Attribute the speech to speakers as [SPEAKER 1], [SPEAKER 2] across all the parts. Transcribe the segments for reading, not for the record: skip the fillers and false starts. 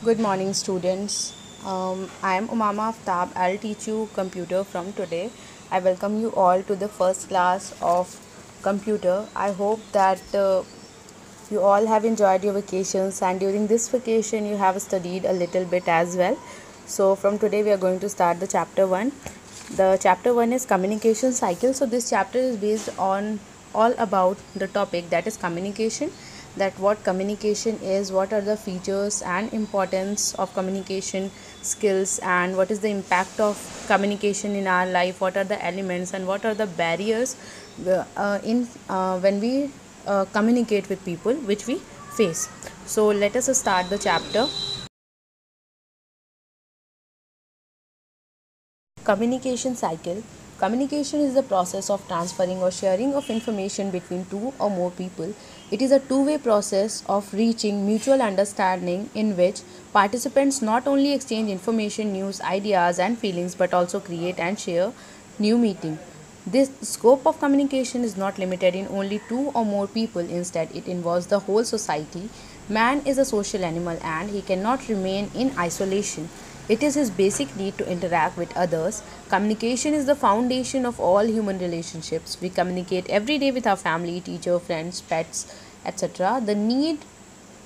[SPEAKER 1] Good morning, students. I am Umama Aftab. I'll teach you computer from today. I welcome you all to the first class of computer. I hope that you all have enjoyed your vacations, and during this vacation, you have studied a little bit as well. So, from today, we are going to start the chapter 1. The chapter 1 is communication cycle. So, this chapter is based on all about the topic that is communication, that what communication is, what are the features and importance of communication skills, and what is the impact of communication in our life, what are the elements and what are the barriers in when we communicate with people which we face. So let us start the chapter. Communication cycle. Communication is the process of transferring or sharing of information between two or more people. It is a two-way process of reaching mutual understanding in which participants not only exchange information, news, ideas, and feelings but also create and share new meaning. This scope of communication is not limited in only two or more people, instead, it involves the whole society. Man is a social animal and he cannot remain in isolation. It is his basic need to interact with others. Communication is the foundation of all human relationships. We communicate every day with our family, teacher, friends, pets, etc. The need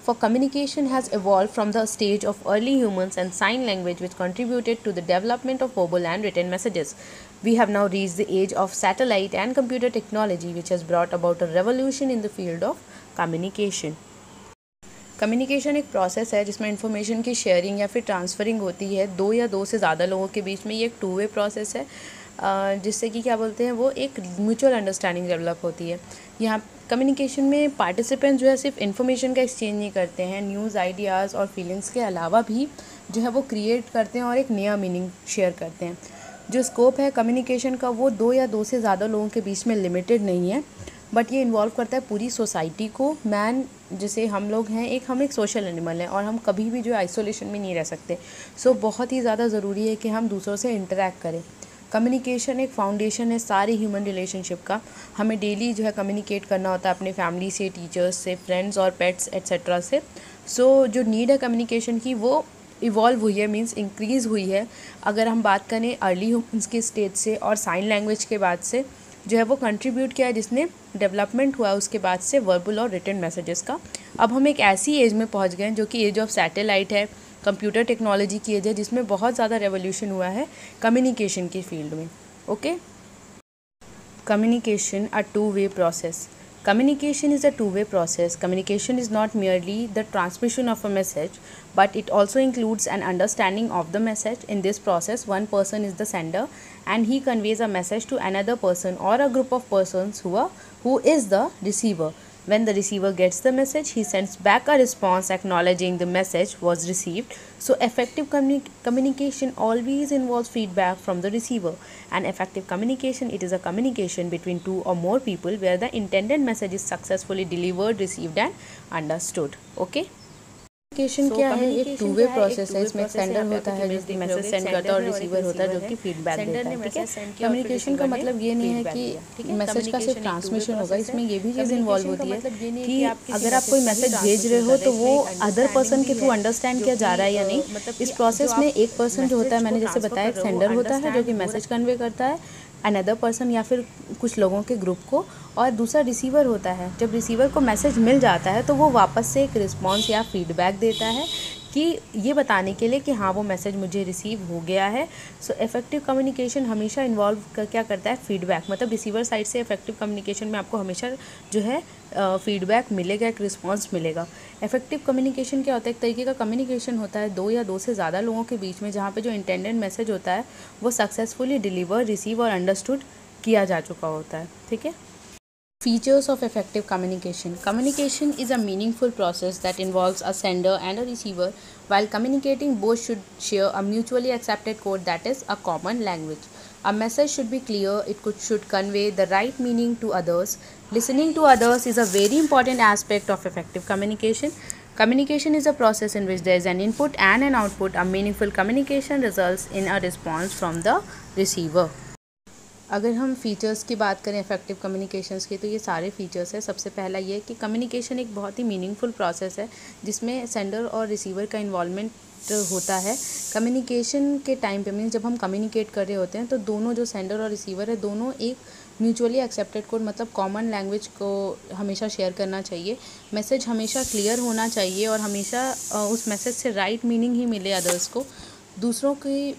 [SPEAKER 1] for communication has evolved from the stage of early humans and sign language, which contributed to the development of verbal and written messages. We have now reached the age of satellite and computer technology, which has brought about a revolution in the field of communication. Communication एक process है जिसमें information की sharing या फिर transferring होती है दो या दो से ज़्यादा लोगों के बीच में। ये एक टू वे प्रोसेस है जिससे कि क्या बोलते हैं, वो एक म्यूचुअल अंडरस्टैंडिंग डेवलप होती है। यहाँ कम्युनिकेशन में पार्टिसिपेंट जो है सिर्फ इन्फॉर्मेशन का एक्सचेंज नहीं करते हैं, न्यूज़, आइडियाज़ और फीलिंग्स के अलावा भी जो है वो क्रिएट करते हैं और एक नया मीनिंग शेयर करते हैं। जो स्कोप है कम्युनिकेशन का वो दो या दो से ज़्यादा लोगों के बीच में लिमिटेड नहीं है, बट ये इन्वॉल्व करता है पूरी सोसाइटी को। मैन जैसे हम लोग हैं, हम एक सोशल एनिमल हैं और हम कभी भी जो आइसोलेशन में नहीं रह सकते। सो बहुत ही ज़्यादा ज़रूरी है कि हम दूसरों से इंटरेक्ट करें। कम्युनिकेशन एक फाउंडेशन है सारी ह्यूमन रिलेशनशिप का। हमें डेली जो है कम्युनिकेट करना होता है अपने फैमिली से, टीचर्स से, फ्रेंड्स और पेट्स एट्सेट्रा से। सो जो नीड है कम्युनिकेशन की वो इवॉल्व हुई है, मीन्स इंक्रीज़ हुई है। अगर हम बात करें अर्ली ह्यूमन्स के स्टेज से और साइन लैंग्वेज के बाद से जो है वो कंट्रीब्यूट किया है, जिसने डेवलपमेंट हुआ उसके बाद से वर्बल और रिटन मैसेजेस का। अब हम एक ऐसी एज में पहुंच गए हैं जो कि एज ऑफ सैटेलाइट है, कंप्यूटर टेक्नोलॉजी की एज है, जिसमें बहुत ज़्यादा रेवोल्यूशन हुआ है कम्युनिकेशन की फील्ड में। Okay, communication a two way process. Communication is a two-way process. Communication is not merely the transmission of a message, but it also includes an understanding of the message. In this process, one person is the sender and he conveys a message to another person or a group of persons who is the receiver. When the receiver gets the message, he sends back a response acknowledging the message was received. So, effective communication always involves feedback from the receiver. And effective communication, it is a communication between two or more people where the intended message is successfully delivered, received and understood. Okay. Communication क्या है, एक two way process है। इसमें एक sender होता है जो कि मैसेज सेंड करता है और रिसीवर होता है जो कि फीडबैक देता है। ठीक है, कम्युनिकेशन का मतलब ये नहीं है कि मैसेज का सिर्फ ट्रांसमिशन होगा, इसमें ये भी चीज़ इन्वॉल्व होती है कि अगर आप कोई मैसेज भेज रहे हो तो वो अदर पर्सन के थ्रू अंडरस्टैंड किया जा रहा है या नहीं। इस प्रोसेस में एक पर्सन जो होता है, मैंने जैसे बताया, एक सेंडर होता है जो कि मैसेज कन्वे करता है अनदर पर्सन या फिर कुछ लोगों के ग्रुप को, और दूसरा रिसीवर होता है। जब रिसीवर को मैसेज मिल जाता है तो वो वापस से एक रिस्पॉन्स या फीडबैक देता है कि ये बताने के लिए कि हाँ वो मैसेज मुझे रिसीव हो गया है। सो इफेक्टिव कम्युनिकेशन हमेशा इन्वॉल्व क्या करता है, फीडबैक। मतलब रिसीवर साइड से इफेक्टिव कम्युनिकेशन में आपको हमेशा जो है फीडबैक मिलेगा, एक रिस्पॉन्स मिलेगा। इफेक्टिव कम्युनिकेशन क्या होता है, एक तरीके का कम्युनिकेशन होता है दो या दो से ज़्यादा लोगों के बीच में, जहाँ पे जो इंटेंडेड मैसेज होता है वो सक्सेसफुली डिलीवर, रिसीव और अंडरस्टूड किया जा चुका होता है। ठीक है। Features of effective communication. Communication is a meaningful process that involves a sender and a receiver. While communicating, both should share a mutually accepted code, that is a common language. A message should be clear, should convey the right meaning to others. Listening to others is a very important aspect of effective communication. Communication is a process in which there is an input and an output. A meaningful communication results in a response from the receiver. अगर हम features की बात करें effective communications की, तो ये सारे features हैं। सबसे पहला ये कि कम्युनिकेशन एक बहुत ही मीनिंगफुल प्रोसेस है जिसमें सेंडर और रिसीवर का इन्वॉल्वमेंट होता है। कम्युनिकेशन के टाइम पे मीन्स जब हम कम्युनिकेट कर रहे होते हैं तो दोनों जो सेंडर और रिसीवर है दोनों एक म्यूचुअली एक्सेप्टेड कोड मतलब कॉमन लैंग्वेज को हमेशा शेयर करना चाहिए। मैसेज हमेशा क्लियर होना चाहिए और हमेशा उस मैसेज से राइट मीनिंग ही मिले अदर्स को। दूसरों की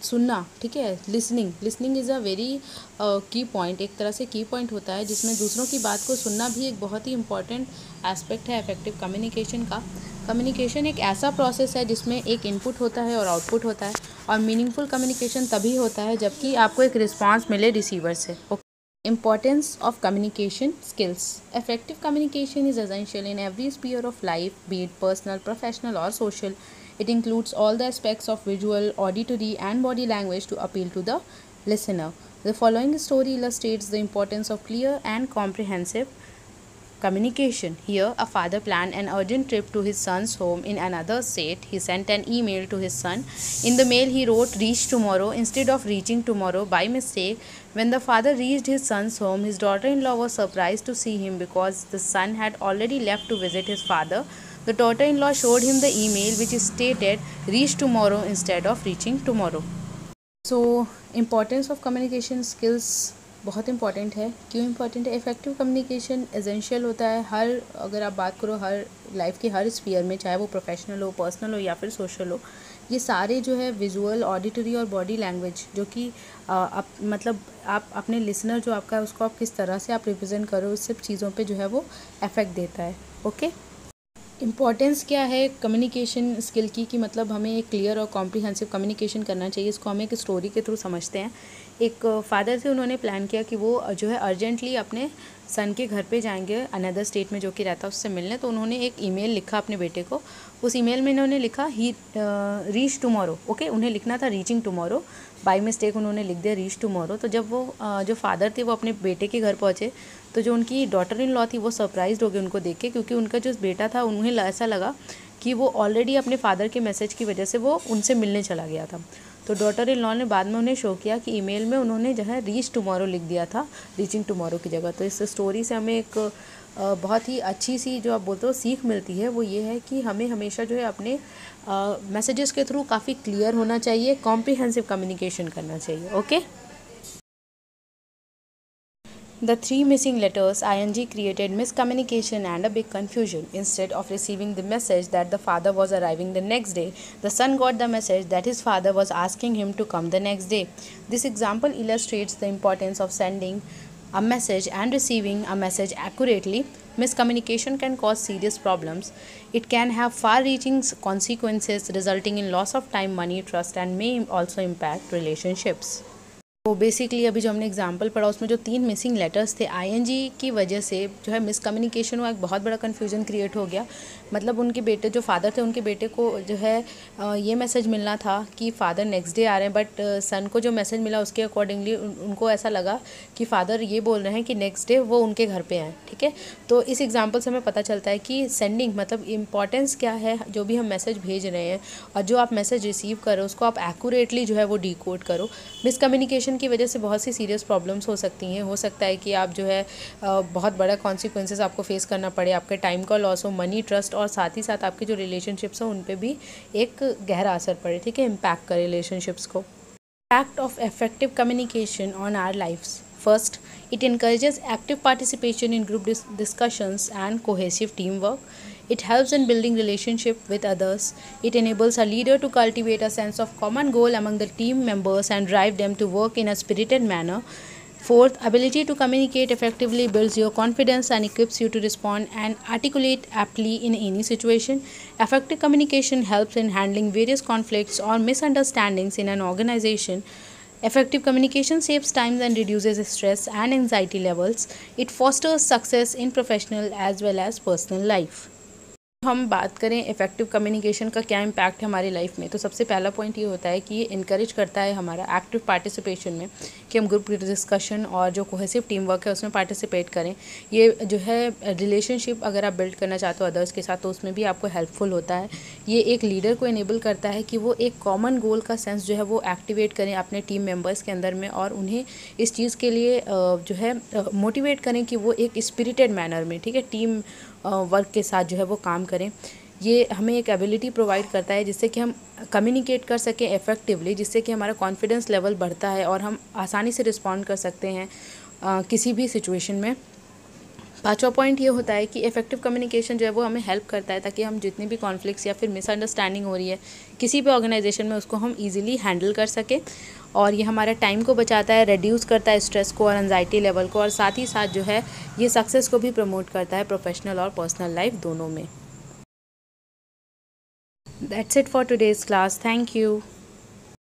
[SPEAKER 1] सुनना, ठीक है, लिसनिंग इज़ अ वेरी की पॉइंट, एक तरह से की पॉइंट होता है जिसमें दूसरों की बात को सुनना भी एक बहुत ही इंपॉर्टेंट एस्पेक्ट है इफेक्टिव कम्युनिकेशन का। कम्युनिकेशन एक ऐसा प्रोसेस है जिसमें एक इनपुट होता है और आउटपुट होता है, और मीनिंगफुल कम्युनिकेशन तभी होता है जबकि आपको एक रिस्पॉन्स मिले रिसीवर से। Importance of communication skills. Effective communication is essential in every sphere of life, be it personal, professional, or social. It includes all the aspects of visual, auditory, and body language to appeal to the listener. The following story illustrates the importance of clear and comprehensive communication. Here, a father planned an urgent trip to his son's home in another state. He sent an email to his son. In the mail, he wrote, "Reach tomorrow," instead of "reaching tomorrow" by mistake. When the father reached his son's home, his daughter-in-law was surprised to see him because the son had already left to visit his father. The daughter-in-law showed him the email which stated, "Reach tomorrow" instead of "reaching tomorrow." So importance of communication skills बहुत important है। क्यों important है? Effective communication essential होता है हर, अगर आप बात करो हर लाइफ के हर स्फीयर में, चाहे वो प्रोफेशनल हो, पर्सनल हो या फिर सोशल हो। ये सारे जो है विजुअल, ऑडिटरी और बॉडी लैंग्वेज जो कि मतलब आप अपने लिसनर जो आपका है उसको आप किस तरह से आप रिप्रेजेंट करो, उस सब चीज़ों पे जो है वो इफ़ेक्ट देता है। ओके, इम्पॉर्टेंस क्या है कम्युनिकेशन स्किल की कि मतलब हमें एक क्लियर और कॉम्प्रिहेंसिव कम्युनिकेशन करना चाहिए। इसको हम एक स्टोरी के थ्रू समझते हैं। एक फादर थे, उन्होंने प्लान किया कि वो जो है अर्जेंटली अपने सन के घर पे जाएंगे अनदर स्टेट में जो कि रहता है उससे मिलने। तो उन्होंने एक ईमेल लिखा अपने बेटे को। उस ईमेल में इन्होंने लिखा ही रीच टुमारो। ओके, उन्हें लिखना था रीचिंग टुमारो, बाय मिस्टेक उन्होंने लिख दिया रीच टुमारो। तो जब वो जो फादर थे वो अपने बेटे के घर पहुँचे तो जो उनकी डॉटर इन लॉ थी वो सरप्राइज्ड हो गई उनको देख के, क्योंकि उनका जो बेटा था उन्हें ऐसा लगा कि वो ऑलरेडी अपने फादर के मैसेज की वजह से वो उनसे मिलने चला गया था। तो डॉटर इन लॉ ने बाद में उन्हें शो किया कि ईमेल में उन्होंने जो है रीच टुमारो लिख दिया था रीचिंग टुमारो की जगह। तो इस स्टोरी से हमें एक बहुत ही अच्छी सी जो आप बोलते हो सीख मिलती है, वो ये है कि हमें हमेशा जो है अपने मैसेजेस के थ्रू काफ़ी क्लियर होना चाहिए, कॉम्प्रिहेंसिव कम्युनिकेशन करना चाहिए। Okay, The three missing letters ing created miscommunication and a big confusion. Instead of receiving the message that the father was arriving the next day, the son got the message that his father was asking him to come the next day. This example illustrates the importance of sending a message and receiving a message accurately. Miscommunication can cause serious problems. It can have far-reaching consequences resulting in loss of time, money, trust, and may also impact relationships. तो basically अभी जो हमने example पढ़ा उसमें जो 3 missing letters थे ING की वजह से जो है मिसकम्युनिकेशन हुआ, एक बहुत बड़ा कन्फ्यूजन क्रिएट हो गया। मतलब उनके बेटे जो फादर थे उनके बेटे को जो है ये मैसेज मिलना था कि फ़ादर नेक्स्ट डे आ रहे हैं, बट सन को जो मैसेज मिला उसके अकॉर्डिंगली उनको ऐसा लगा कि फ़ादर ये बोल रहे हैं कि नेक्स्ट डे वो उनके घर पे आए। ठीक है, तो इस एग्जाम्पल से हमें पता चलता है कि सेंडिंग मतलब इम्पॉर्टेंस क्या है, जो भी हम मैसेज भेज रहे हैं और जो आप मैसेज रिसीव करो उसको आप एक्यूरेटली जो है वो डिकोड करो। मिसकम्युनिकेशन की वजह से बहुत सी सीरियस प्रॉब्लम्स हो सकती हैं। हो सकता है कि आप जो है बहुत बड़ा कॉन्सिक्वेंसेस आपको फेस करना पड़े, आपके टाइम का लॉस हो, मनी, ट्रस्ट, और साथ ही साथ आपके जो रिलेशनशिप्स हो उन पे भी एक गहरा असर पड़े। ठीक है, इम्पैक्ट करे रिलेशनशिप्स को। Impact of effective communication on our lives. First, it encourages active participation in group discussions and cohesive teamwork. It helps in building relationship with others. It enables a leader to cultivate a sense of common goal among the team members and drive them to work in a spirited manner. Fourth, ability to communicate effectively builds your confidence and equips you to respond and articulate aptly in any situation. Effective communication helps in handling various conflicts or misunderstandings in an organization. Effective communication saves time and reduces stress and anxiety levels. It fosters success in professional as well as personal life. हम बात करें effective communication का क्या impact है हमारी life में, तो सबसे पहला पॉइंट ये होता है कि ये इनकरेज करता है हमारा एक्टिव पार्टिसिपेशन में, कि हम ग्रुप डिस्कशन और जो कोहेसिव टीम वर्क है उसमें पार्टिसिपेट करें। ये जो है रिलेशनशिप अगर आप बिल्ड करना चाहते हो अदर्स के साथ, तो उसमें भी आपको हेल्पफुल होता है। ये एक लीडर को इनेबल करता है कि वो एक कॉमन गोल का सेंस जो है वो एक्टिवेट करें अपने टीम मेम्बर्स के अंदर में, और उन्हें इस चीज़ के लिए जो है मोटिवेट करें कि वो एक स्पिरिटेड मैनर में, ठीक है, टीम वर्क के साथ जो है वो काम करें। ये हमें एक एबिलिटी प्रोवाइड करता है जिससे कि हम कम्युनिकेट कर सकें इफ़ेक्टिवली, जिससे कि हमारा कॉन्फिडेंस लेवल बढ़ता है और हम आसानी से रिस्पॉन्ड कर सकते हैं किसी भी सिचुएशन में। पांचवा पॉइंट ये होता है कि इफ़ेक्टिव कम्युनिकेशन जो है वो हमें हेल्प करता है ताकि हम जितनी भी कॉन्फ्लिक्ट्स या फिर मिसअंडरस्टैंडिंग हो रही है किसी भी ऑर्गेनाइजेशन में, उसको हम इजीली हैंडल कर सकें। और ये हमारा टाइम को बचाता है, रिड्यूस करता है स्ट्रेस को और एंजाइटी लेवल को, और साथ ही साथ जो है ये सक्सेस को भी प्रमोट करता है प्रोफेशनल और पर्सनल लाइफ दोनों में। That's it for today's class. Thank you.